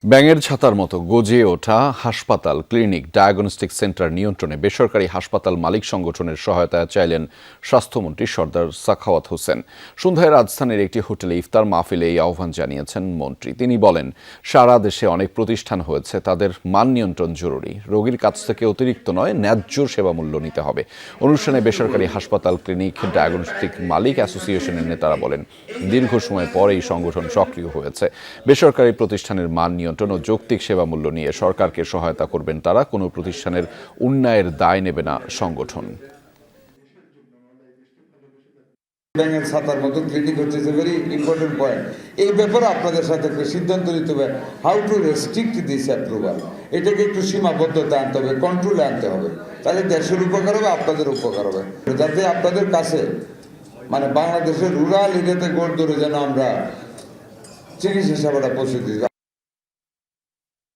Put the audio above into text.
ব্যাঙের ছাতার মতো গজিয়ে ওঠা হাসপাতাল, ক্লিনিক, ডায়াগনস্টিক সেন্টার নিয়ন্ত্রণে বেসরকারি হাসপাতাল মালিক সংগঠনের সহায়তা চাইলেন স্বাস্থ্যমন্ত্রী সর্দার সাখাওয়াত হোসেন। সন্ধ্যায় রাজধানীর একটি হোটেলে ইফতার মাহফিলে এই আহ্বান জানিয়েছেন মন্ত্রী। তিনি বলেন, সারা দেশে অনেক প্রতিষ্ঠান হয়েছে, তাদের মান নিয়ন্ত্রণ জরুরি। রোগীর কাছ থেকে অতিরিক্ত নয়, ন্যায্য সেবা মূল্য নিতে হবে। অনুষ্ঠানে বেসরকারি হাসপাতাল, ক্লিনিক, ডায়াগনস্টিক মালিক অ্যাসোসিয়েশনের নেতারা বলেন, দীর্ঘ সময় পর এই সংগঠন সক্রিয় হয়েছে। বেসরকারি প্রতিষ্ঠানের মান নিয়ন্ত্রণ ও যৌক্তিক সেবা মূল্য নিয়ে সরকারকে সহায়তা করবেন তারা। কোনো প্রতিষ্ঠানের উন্নয়নের দায় নেবে না সংগঠন। ব্যাঙের ছাতার মতো ক্লিনিক হচ্ছে ভেরি ইম্পর্টেন্ট পয়েন্ট। এই ব্যাপারে আপনাদের সাথে একটা সিদ্ধান্ত নিতে হবে, how to restrict this approval. এটাকে একটু সীমাবদ্ধতা আনতে হবে, কন্ট্রোলে আনতে হবে। তাহলে দেশের উপকার হবে, আপনাদের উপকার হবে, যাতে আপনাদের কাছে বাংলাদেশের রুরাল এরিয়াতে গোড় ধরে যেন আমরা চিকিৎসা সেবাটা পৌঁছে দিই।